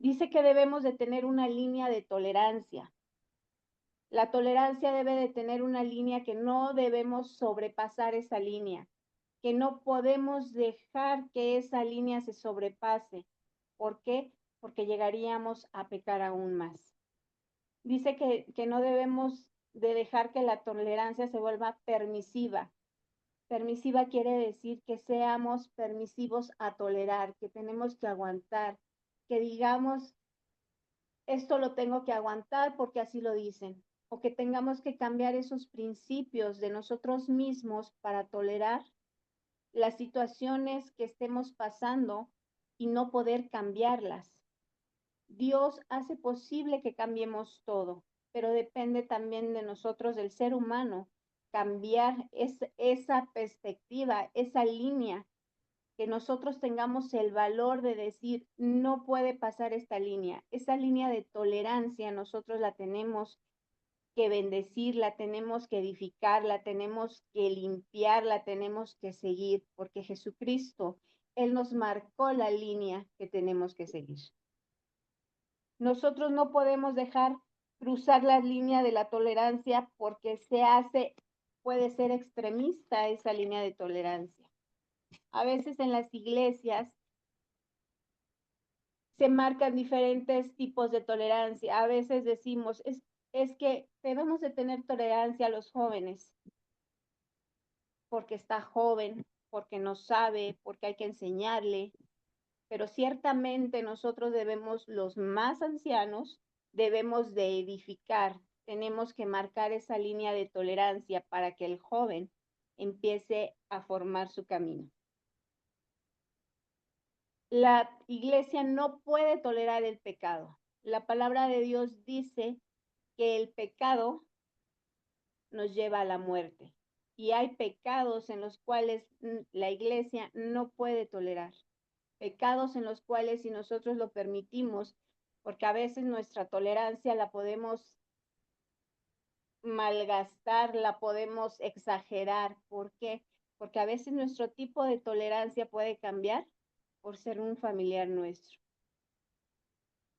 Dice que debemos de tener una línea de tolerancia. La tolerancia debe de tener una línea que no debemos sobrepasar esa línea, que no podemos dejar que esa línea se sobrepase. ¿Por qué? Porque llegaríamos a pecar aún más. Dice que no debemos de dejar que la tolerancia se vuelva permisiva. Permisiva quiere decir que seamos permisivos a tolerar, que tenemos que aguantar, que digamos, esto lo tengo que aguantar porque así lo dicen, o que tengamos que cambiar esos principios de nosotros mismos para tolerar las situaciones que estemos pasando y no poder cambiarlas. Dios hace posible que cambiemos todo, pero depende también de nosotros, del ser humano, cambiar esa perspectiva, esa línea, que nosotros tengamos el valor de decir, no puede pasar esta línea. Esa línea de tolerancia nosotros la tenemos que bendecir, la tenemos que edificar, la tenemos que limpiar, la tenemos que seguir, porque Jesucristo, Él nos marcó la línea que tenemos que seguir. Nosotros no podemos dejar cruzar la línea de la tolerancia porque puede ser extremista esa línea de tolerancia. A veces en las iglesias se marcan diferentes tipos de tolerancia. A veces decimos, es que debemos de tener tolerancia a los jóvenes porque está joven, porque no sabe, porque hay que enseñarle, pero ciertamente nosotros debemos, los más ancianos, debemos de edificar, tenemos que marcar esa línea de tolerancia para que el joven empiece a formar su camino. La iglesia no puede tolerar el pecado. La palabra de Dios dice que el pecado nos lleva a la muerte y hay pecados en los cuales la iglesia no puede tolerar. Pecados en los cuales si nosotros lo permitimos, porque a veces nuestra tolerancia la podemos malgastar, la podemos exagerar. ¿Por qué? Porque a veces nuestro tipo de tolerancia puede cambiar por ser un familiar nuestro.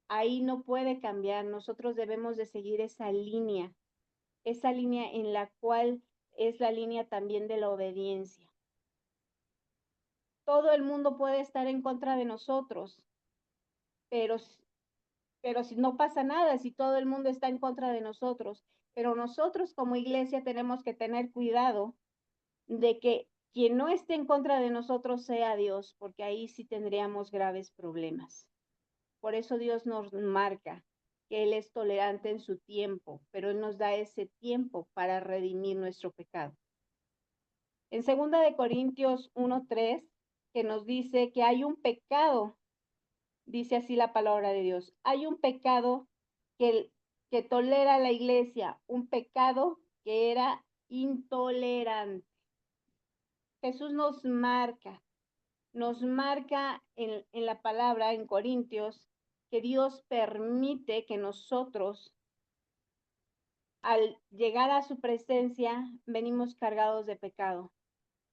Ahí no puede cambiar, nosotros debemos de seguir esa línea en la cual es la línea también de la obediencia. Todo el mundo puede estar en contra de nosotros, pero si no pasa nada, si todo el mundo está en contra de nosotros, pero nosotros como iglesia tenemos que tener cuidado de que quien no esté en contra de nosotros sea Dios, porque ahí sí tendríamos graves problemas. Por eso Dios nos marca que Él es tolerante en su tiempo, pero Él nos da ese tiempo para redimir nuestro pecado. En 2 Corintios 1:3, que nos dice que hay un pecado, dice así la palabra de Dios, hay un pecado que tolera la iglesia, un pecado que era intolerante. Jesús nos marca en la palabra, en Corintios, que Dios permite que nosotros, al llegar a su presencia, venimos cargados de pecado.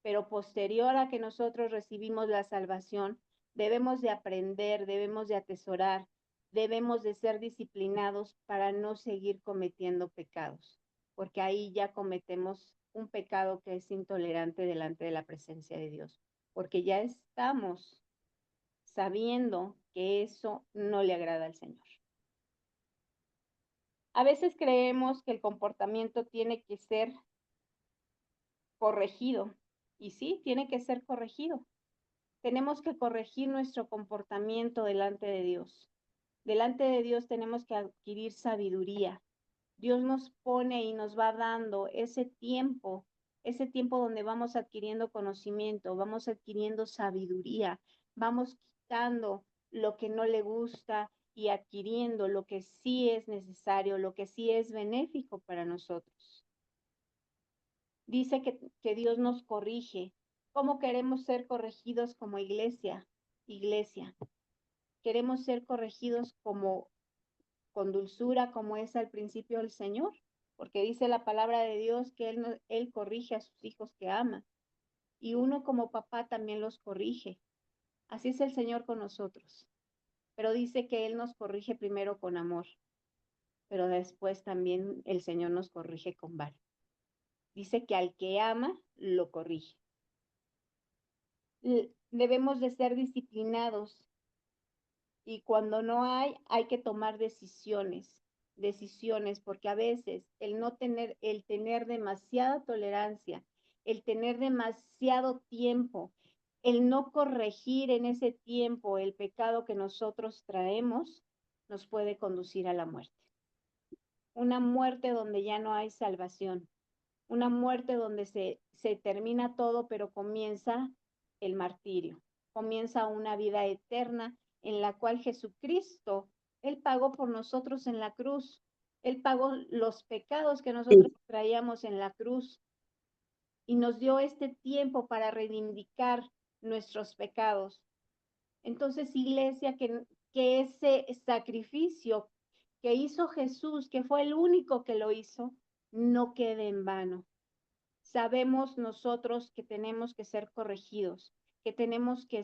Pero posterior a que nosotros recibimos la salvación, debemos de aprender, debemos de atesorar, debemos de ser disciplinados para no seguir cometiendo pecados, porque ahí ya cometemos un pecado que es intolerante delante de la presencia de Dios, porque ya estamos sabiendo que eso no le agrada al Señor. A veces creemos que el comportamiento tiene que ser corregido, y sí, tiene que ser corregido. Tenemos que corregir nuestro comportamiento delante de Dios. Delante de Dios tenemos que adquirir sabiduría. Dios nos pone y nos va dando ese tiempo donde vamos adquiriendo conocimiento, vamos adquiriendo sabiduría, vamos quitando lo que no le gusta y adquiriendo lo que sí es necesario, lo que sí es benéfico para nosotros. Dice que Dios nos corrige. ¿Cómo queremos ser corregidos como iglesia? Iglesia. Queremos ser corregidos con dulzura, como es al principio el Señor, porque dice la palabra de Dios que Él corrige a sus hijos que ama. Y uno como papá también los corrige. Así es el Señor con nosotros. pero dice que Él nos corrige primero con amor, pero después también el Señor nos corrige con vara. Dice que al que ama, lo corrige. Debemos de ser disciplinados y cuando no hay que tomar decisiones, porque a veces el tener demasiada tolerancia, el tener demasiado tiempo, el no corregir en ese tiempo el pecado que nosotros traemos, nos puede conducir a la muerte. Una muerte donde ya no hay salvación, una muerte donde se termina todo, pero comienza el martirio, comienza una vida eterna en la cual Jesucristo, Él pagó por nosotros en la cruz, Él pagó los pecados que nosotros traíamos en la cruz y nos dio este tiempo para reivindicar nuestros pecados. Entonces, iglesia, que ese sacrificio que hizo Jesús, que fue el único que lo hizo, no quede en vano. Sabemos nosotros que tenemos que ser corregidos, que tenemos que